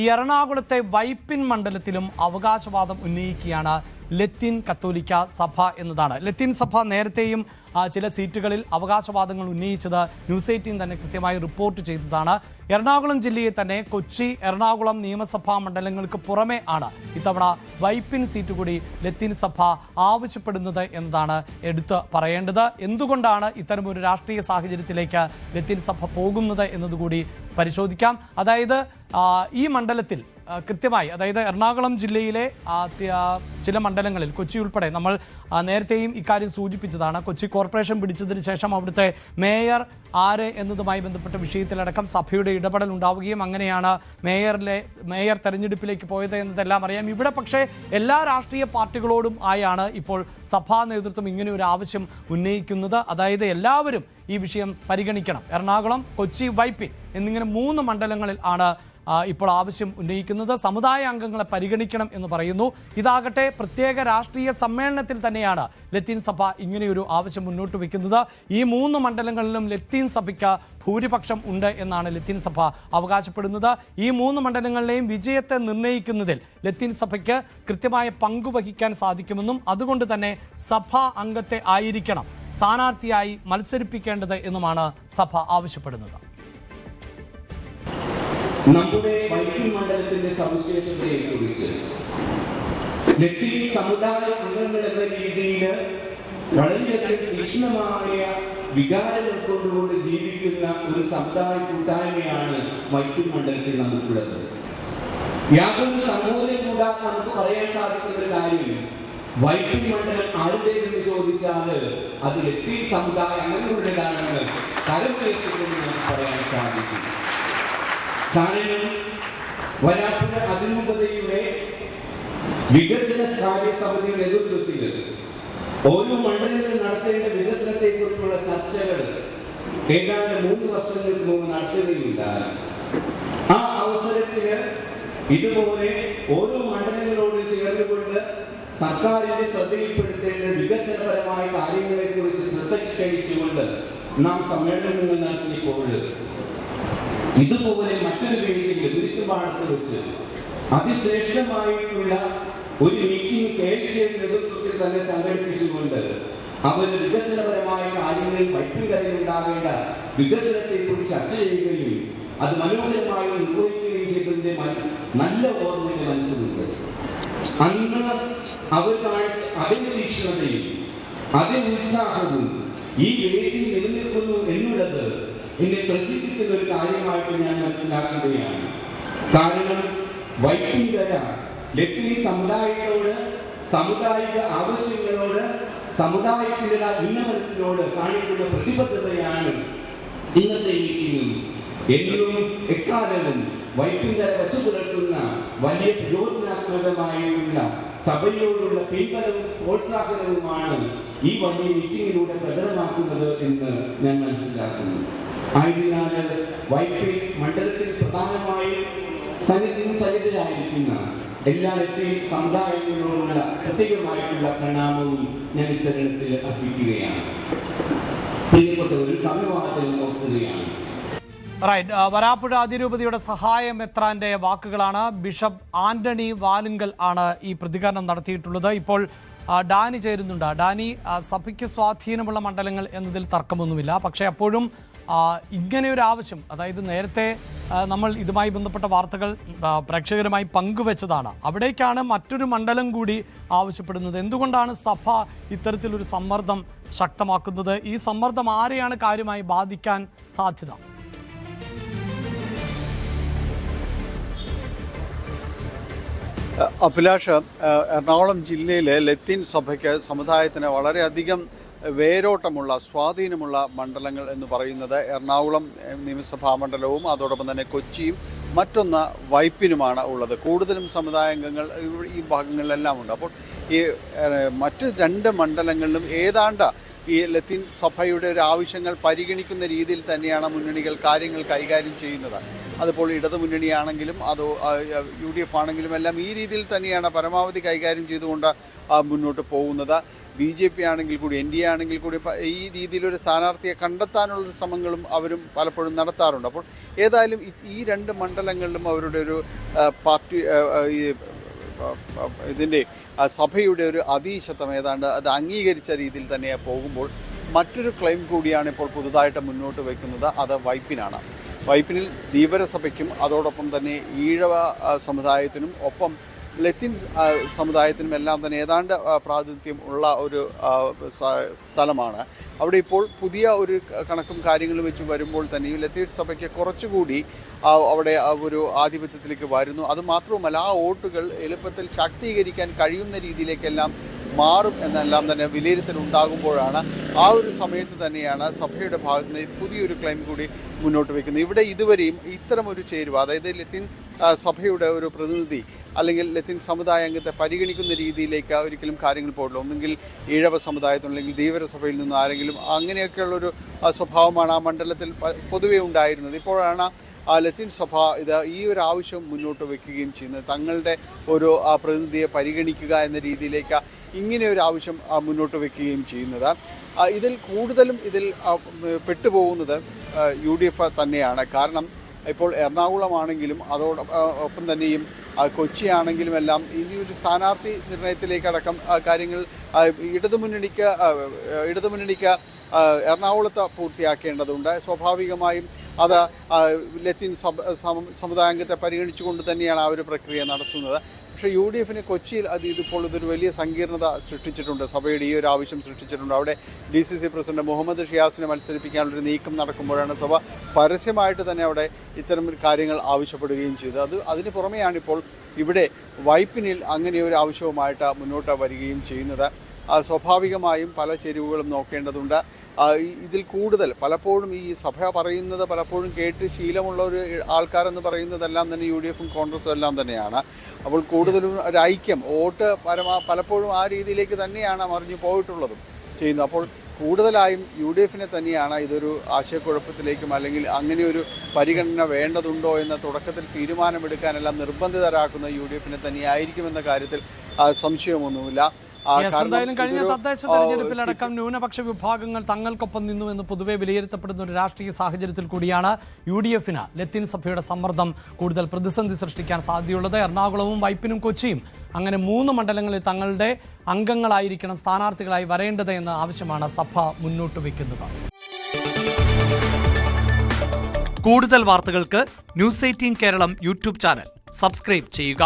ഈ എറണാകുളത്തെ വൈപ്പിൻ മണ്ഡലത്തിലും അവകാശവാദം ഉന്നയിക്കുകയാണ് ലത്തീൻ കത്തോലിക്ക സഭ എന്നതാണ്. ലത്തീൻ സഭ നേരത്തെയും ചില സീറ്റുകളിൽ അവകാശവാദങ്ങൾ ഉന്നയിച്ചത് ന്യൂസ് 18 തന്നെ കൃത്യമായി റിപ്പോർട്ട് ചെയ്തതാണ്. എറണാകുളം ജില്ലയെ തന്നെ കൊച്ചി, എറണാകുളം നിയമസഭാ മണ്ഡലങ്ങൾക്ക് പുറമെ ആണ് ഇത്തവണ വൈപ്പിൻ സീറ്റ് കൂടി ലത്തീൻ സഭ ആവശ്യപ്പെടുന്നത് എന്നതാണ് എടുത്ത് പറയേണ്ടത്. എന്തുകൊണ്ടാണ് ഇത്തരമൊരു രാഷ്ട്രീയ സാഹചര്യത്തിലേക്ക് ലത്തീൻ സഭ പോകുന്നത് എന്നതുകൂടി പരിശോധിക്കാം. അതായത് ഈ മണ്ഡലത്തിൽ കൃത്യമായി, അതായത് എറണാകുളം ജില്ലയിലെ ചില മണ്ഡലങ്ങളിൽ, കൊച്ചി ഉൾപ്പെടെ നമ്മൾ നേരത്തെയും ഇക്കാര്യം സൂചിപ്പിച്ചതാണ്. കൊച്ചി കോർപ്പറേഷൻ പിടിച്ചതിന് ശേഷം അവിടുത്തെ മേയർ ആര് എന്നതുമായി ബന്ധപ്പെട്ട വിഷയത്തിലടക്കം സഭയുടെ ഇടപെടൽ ഉണ്ടാവുകയും അങ്ങനെയാണ് മേയർ തെരഞ്ഞെടുപ്പിലേക്ക് പോയത് എന്നതെല്ലാം അറിയാം. ഇവിടെ പക്ഷേ എല്ലാ രാഷ്ട്രീയ പാർട്ടികളോടും ആയാണ് ഇപ്പോൾ സഭാ നേതൃത്വം ഇങ്ങനെ ഒരു ആവശ്യം ഉന്നയിക്കുന്നത്. അതായത് എല്ലാവരും ഈ വിഷയം പരിഗണിക്കണം. എറണാകുളം, കൊച്ചി, വൈപ്പിൻ എന്നിങ്ങനെ 3 മണ്ഡലങ്ങളിൽ ആണ് ഇപ്പോൾ ആവശ്യം ഉന്നയിക്കുന്നത്. സമുദായ അംഗങ്ങളെ പരിഗണിക്കണം എന്ന് പറയുന്നു. ഇതാകട്ടെ പ്രത്യേക രാഷ്ട്രീയ സമ്മേളനത്തിൽ തന്നെയാണ് ലത്തീൻ സഭ ഇങ്ങനെയൊരു ആവശ്യം മുന്നോട്ട് വയ്ക്കുന്നത്. ഈ 3 മണ്ഡലങ്ങളിലും ലത്തീൻ സഭയ്ക്ക് ഭൂരിപക്ഷം ഉണ്ട് എന്നാണ് ലത്തീൻ സഭ അവകാശപ്പെടുന്നത്. ഈ 3 മണ്ഡലങ്ങളിലെയും വിജയത്തെ നിർണ്ണയിക്കുന്നതിൽ ലത്തീൻ സഭയ്ക്ക് കൃത്യമായ പങ്കുവഹിക്കാൻ സാധിക്കുമെന്നും അതുകൊണ്ട് തന്നെ സഭാ അംഗത്തെ ആയിരിക്കണം സ്ഥാനാർത്ഥിയായി മത്സരിപ്പിക്കേണ്ടത് എന്നുമാണ് സഭ ആവശ്യപ്പെടുന്നത്. നമ്മുടെ വൈപ്പിൻ മണ്ഡലത്തിന്റെ സവിശേഷതയെക്കുറിച്ച് ലത്തീൻ സമുദായ അംഗങ്ങൾ എന്ന രീതിയിൽ വളരെയധികം തീക്ഷ്ണമായ വികാരങ്ങൾ കൊണ്ടുകൊണ്ട് ജീവിക്കുന്ന ഒരു സമുദായ കൂട്ടായ്മയാണ് വൈപ്പിൻ മണ്ഡലത്തിൽ നമുക്കുള്ളത്. യാതൊരു സമ്മോദനം കൂടാതെ നമുക്ക് പറയാൻ സാധിക്കുന്ന ഒരു കാര്യം, വൈപ്പിൻ മണ്ഡലം ആരുടേതെന്ന് ചോദിച്ചാൽ അത് ലത്തീൻ സമുദായ അംഗങ്ങളുടേതാണെന്ന് തലമുയർത്തിക്കൊണ്ട് നമുക്ക് പറയാൻ സാധിക്കും. കാരണം വരാപ്പുഴ അതിരൂപതയുടെ വികസന കാര്യസമിതിയുടെ നേതൃത്വത്തിൽ ഓരോ മണ്ഡലങ്ങളിൽ നടത്തേണ്ട വികസനത്തെക്കുറിച്ചുള്ള ചർച്ചകൾ ഏതാണ്ട് 3 വർഷങ്ങൾക്ക് മുമ്പ് നടത്തുകയുണ്ടായി. ആ അവസരത്തിൽ ഇതുപോലെ ഓരോ മണ്ഡലങ്ങളോട് ചേർന്നുകൊണ്ട് സർക്കാരിന്റെ ശ്രദ്ധയിൽപ്പെടുത്തേണ്ട വികസനപരമായ കാര്യങ്ങളെക്കുറിച്ച് ശ്രദ്ധ ക്ഷണിച്ചുകൊണ്ട് നാം സമ്മേളനങ്ങൾ നടത്തിയപ്പോൾ ഇതുപോലെ മറ്റൊരു വേദിയിൽ വിരുദ്ധമാണത്ത് വെച്ച് അതിശ്രേഷ്ഠമായിട്ടുള്ള ഒരു മീറ്റിംഗ് KLCയുടെ നേതൃത്വത്തിൽ തന്നെ സംഘടിപ്പിച്ചുകൊണ്ട് അവർ വികസനപരമായ കാര്യങ്ങളിൽ വൈപ്പിൻകരയിൽ ഉണ്ടാകേണ്ട വികസനത്തെ കുറിച്ച് ചർച്ച ചെയ്യുകയും അത് മനോഹരമായി നിർവഹിക്കുകയും ചെയ്തതിന്റെ നല്ല ഓർമ്മയുടെ മനസ്സിലുണ്ട്. അന്ന് അവർ കാണിച്ച അതേ തീക്ഷ്ണതയും അതേ ഉത്സാഹവും ഈ വേദി നിലനിൽക്കുന്നു എന്നുള്ളത് എന്നെ പ്രസിദ്ധിക്കുന്ന ഒരു കാര്യമായിട്ട് ഞാൻ മനസ്സിലാക്കുകയാണ്. കാരണം വൈപ്പിൻകര ലത്തീൻ സമുദായത്തോട്, സാമുദായിക ആവശ്യങ്ങളോട്, സമുദായത്തിന്റെ ഉന്നമനത്തിനോട് കാണിക്കുന്ന പ്രതിബദ്ധതയാണ് ഇന്നത്തെ മീറ്റിംഗും എന്നും എക്കാലവും വൈപ്പിൻകര വച്ചു പുലർത്തുന്ന വലിയ പ്രയോജനാത്മകമായുള്ള സഭയോടുള്ള പിൻബലവും പ്രോത്സാഹനവുമാണ് ഈ വലിയ മീറ്റിംഗിലൂടെ പ്രകടമാക്കുന്നത് എന്ന് ഞാൻ മനസ്സിലാക്കുന്നു. ആയതിനാൽ വൈപ്പിൻ മണ്ഡലത്തിൽ പ്രധാനമായും സന്നിധിതരായിരിക്കുന്ന എല്ലാ ലത്തീൻ സമുദായങ്ങളോടുള്ള പ്രത്യേകമായിട്ടുള്ള പ്രണാമവും ഞാൻ ഇത്തരത്തിൽ അർപ്പിക്കുകയാണ്. പ്രിയപ്പെട്ട ഒരു കവിവാദം ഓർക്കുകയാണ്. വരാപ്പുഴ അതിരൂപതയുടെ സഹായ മെത്രാന്റെ വാക്കുകളാണ്. ബിഷപ്പ് ആന്റണി വാലുങ്കൽ ആണ് ഈ പ്രതികരണം നടത്തിയിട്ടുള്ളത്. ഇപ്പോൾ ഡാനി ചേരുന്നുണ്ട്. ഡാനി, സഭയ്ക്ക് സ്വാധീനമുള്ള മണ്ഡലങ്ങൾ എന്നതിൽ തർക്കമൊന്നുമില്ല. പക്ഷേ അപ്പോഴും ഇങ്ങനെയൊരു ആവശ്യം, അതായത് നേരത്തെ നമ്മൾ ഇതുമായി ബന്ധപ്പെട്ട വാർത്തകൾ പ്രേക്ഷകരുമായി പങ്കുവെച്ചതാണ്. അവിടേക്കാണ് മറ്റൊരു മണ്ഡലം കൂടി ആവശ്യപ്പെടുന്നത്. എന്തുകൊണ്ടാണ് സഭ ഇത്തരത്തിലൊരു സമ്മർദ്ദം ശക്തമാക്കുന്നത്? ഈ സമ്മർദ്ദം ആരെയാണ് കാര്യമായി ബാധിക്കാൻ സാധ്യത? അഭിലാഷ്, എറണാകുളം ജില്ലയിലെ ലത്തീൻ സഭയ്ക്ക് സമുദായത്തിന് വളരെയധികം വേരോട്ടമുള്ള, സ്വാധീനമുള്ള മണ്ഡലങ്ങൾ എന്ന് പറയുന്നത് എറണാകുളം നിയമസഭാ മണ്ഡലവും അതോടൊപ്പം തന്നെ കൊച്ചിയും മറ്റൊന്ന് വൈപ്പിനുമാണ് ഉള്ളത്. കൂടുതലും സമുദായാംഗങ്ങൾ ഈ ഭാഗങ്ങളിലെല്ലാം ഉണ്ട്. അപ്പോൾ ഈ മറ്റ് 2 മണ്ഡലങ്ങളിലും ഏതാണ്ട് ഈ ലത്തീൻ സഭയുടെ ഒരു ആവശ്യങ്ങൾ പരിഗണിക്കുന്ന രീതിയിൽ തന്നെയാണ് മുന്നണികൾ കാര്യങ്ങൾ കൈകാര്യം ചെയ്യുന്നത്. അതിപ്പോൾ ഇടതു മുന്നണിയാണെങ്കിലും അതോ UDF ആണെങ്കിലും എല്ലാം ഈ രീതിയിൽ തന്നെയാണ് പരമാവധി കൈകാര്യം ചെയ്തുകൊണ്ട് മുന്നോട്ട് പോകുന്നത്. BJP ആണെങ്കിൽ കൂടി NDA ആണെങ്കിൽ കൂടി ഈ രീതിയിലൊരു സ്ഥാനാർത്ഥിയെ കണ്ടെത്താനുള്ള ശ്രമങ്ങളും അവരും പലപ്പോഴും നടത്താറുണ്ട്. അപ്പോൾ ഏതായാലും ഈ രണ്ട് മണ്ഡലങ്ങളിലും അവരുടെ ഒരു പാർട്ടി ഇതിൻ്റെ സഭയുടെ ഒരു അതീശത്വം ഏതാണ്ട് അത് അംഗീകരിച്ച രീതിയിൽ തന്നെ പോകുമ്പോൾ മറ്റൊരു ക്ലെയിം കൂടിയാണ് ഇപ്പോൾ പുതുതായിട്ട് മുന്നോട്ട് വയ്ക്കുന്നത്. അത് വൈപ്പിനാണ്. വൈപ്പിനിൽ ധീവരസഭയ്ക്കും അതോടൊപ്പം തന്നെ ഈഴവ സമുദായത്തിനും ഒപ്പം ലത്തീൻ സമുദായത്തിനും എല്ലാം തന്നെ ഏതാണ്ട് പ്രാതിനിധ്യം ഉള്ള ഒരു സ്ഥലമാണ്. അവിടെ ഇപ്പോൾ പുതിയ ഒരു കണക്കും കാര്യങ്ങളും വെച്ച് വരുമ്പോൾ തന്നെയും ലത്തീൻ സഭയ്ക്ക് കുറച്ചുകൂടി അവിടെ ഒരു ആധിപത്യത്തിലേക്ക് വരുന്നു. അതുമാത്രവുമല്ല ആ വോട്ടുകൾ എളുപ്പത്തിൽ ശാക്തീകരിക്കാൻ കഴിയുന്ന രീതിയിലേക്കെല്ലാം മാറും എന്നെല്ലാം തന്നെ വിലയിരുത്തലുണ്ടാകുമ്പോഴാണ് ആ ഒരു സമയത്ത് തന്നെയാണ് സഭയുടെ ഭാഗത്ത് നിന്ന് പുതിയൊരു ക്ലെയിം കൂടി മുന്നോട്ട് വയ്ക്കുന്നത്. ഇവിടെ ഇതുവരെയും ഇത്തരമൊരു ചേരുവ, അതായത് ലത്തീൻ സഭയുടെ ഒരു പ്രതിനിധി അല്ലെങ്കിൽ ലത്തീൻ സമുദായ അംഗത്തെ പരിഗണിക്കുന്ന രീതിയിലേക്ക് ഒരിക്കലും കാര്യങ്ങൾ പോയിട്ടില്ല. ഒന്നെങ്കിൽ ഈഴവ സമുദായത്തിൽ അല്ലെങ്കിൽ ധീവര സഭയിൽ നിന്നും ആരെങ്കിലും അങ്ങനെയൊക്കെയുള്ളൊരു സ്വഭാവമാണ് ആ മണ്ഡലത്തിൽ പൊതുവെ ഉണ്ടായിരുന്നത്. ഇപ്പോഴാണ് ലത്തീൻ സഭ ഈ ഒരു ആവശ്യം മുന്നോട്ട് വയ്ക്കുകയും ചെയ്യുന്നത്. തങ്ങളുടെ ഒരു പ്രതിനിധിയെ പരിഗണിക്കുക എന്ന രീതിയിലേക്ക് ഇങ്ങനെ ഒരു ആവശ്യം മുന്നോട്ട് വയ്ക്കുകയും ചെയ്യുന്നത്. ഇതിൽ കൂടുതലും പെട്ടുപോകുന്നത് UDF തന്നെയാണ്. കാരണം ഇപ്പോൾ എറണാകുളമാണെങ്കിലും അതോടൊപ്പം തന്നെയും കൊച്ചിയാണെങ്കിലും എല്ലാം ഇനി ഒരു സ്ഥാനാർത്ഥി നിർണയത്തിലേക്കടക്കം കാര്യങ്ങൾ ഇടതുമുന്നണിക്ക് എറണാകുളത്ത് പൂർത്തിയാക്കേണ്ടതുണ്ട്. സ്വാഭാവികമായും അത് ലത്തീൻ സമുദായാംഗത്തെ പരിഗണിച്ചുകൊണ്ട് തന്നെയാണ് ആ ഒരു പ്രക്രിയ നടത്തുന്നത്. പക്ഷേ UDFന് കൊച്ചിയിൽ ഇതിപ്പോൾ ഇതൊരു വലിയ സങ്കീർണത സൃഷ്ടിച്ചിട്ടുണ്ട്. സഭയുടെ ഈ ഒരു ആവശ്യം സൃഷ്ടിച്ചിട്ടുണ്ട്. അവിടെ DCC പ്രസിഡന്റ് മുഹമ്മദ് ഷിയാസിനെ മത്സരിപ്പിക്കാനുള്ളൊരു നീക്കം നടക്കുമ്പോഴാണ് സഭ പരസ്യമായിട്ട് തന്നെ അവിടെ ഇത്തരം കാര്യങ്ങൾ ആവശ്യപ്പെടുകയും ചെയ്തത്. അതിന് പുറമെയാണ് ഇപ്പോൾ ഇവിടെ വൈപ്പിനിൽ അങ്ങനെയൊരു ആവശ്യവുമായിട്ട് മുന്നോട്ട് വരികയും ചെയ്യുന്നത്. സ്വാഭാവികമായും പല ചേരുവകളും നോക്കേണ്ടതുണ്ട്. ഇതിൽ കൂടുതൽ പലപ്പോഴും ഈ സഭ പറയുന്നത് പലപ്പോഴും കേട്ട് ശീലമുള്ള ഒരു ആൾക്കാരെന്ന് പറയുന്നതെല്ലാം തന്നെ UDFും കോൺഗ്രസും എല്ലാം തന്നെയാണ്. അപ്പോൾ കൂടുതലും ഒരു ഐക്യം വോട്ട് പലപ്പോഴും ആ രീതിയിലേക്ക് തന്നെയാണ് മറിഞ്ഞു പോയിട്ടുള്ളതും ചെയ്യുന്നത്. അപ്പോൾ കൂടുതലായും UDFനെ തന്നെയാണ് ഇതൊരു ആശയക്കുഴപ്പത്തിലേക്കും അല്ലെങ്കിൽ അങ്ങനെയൊരു പരിഗണന വേണ്ടതുണ്ടോ എന്ന തുടക്കത്തിൽ തീരുമാനമെടുക്കാനെല്ലാം നിർബന്ധിതരാക്കുന്ന UDFനെ തന്നെയായിരിക്കുമെന്ന കാര്യത്തിൽ സംശയമൊന്നുമില്ല. എന്തായാലും കഴിഞ്ഞ തദ്ദേശ തെരഞ്ഞെടുപ്പിലടക്കം ന്യൂനപക്ഷ വിഭാഗങ്ങൾ തങ്ങൾക്കൊപ്പം നിന്നു എന്ന് പൊതുവെ വിലയിരുത്തപ്പെടുന്ന ഒരു രാഷ്ട്രീയ സാഹചര്യത്തിൽ കൂടിയാണ് UDFന് ലത്തീൻ സഭയുടെ സമ്മർദ്ദം കൂടുതൽ പ്രതിസന്ധി സൃഷ്ടിക്കാൻ സാധ്യതയുള്ളത്. എറണാകുളവും വൈപ്പിനും കൊച്ചിയും അങ്ങനെ 3 മണ്ഡലങ്ങളിൽ തങ്ങളുടെ അംഗങ്ങളായിരിക്കണം സ്ഥാനാർത്ഥികളായി വരേണ്ടത് എന്ന ആവശ്യമാണ് സഭ മുന്നോട്ട് വയ്ക്കുന്നത്. കൂടുതൽ വാർത്തകൾക്ക് News 18 Keralam YouTube channel subscribe ചെയ്യുക.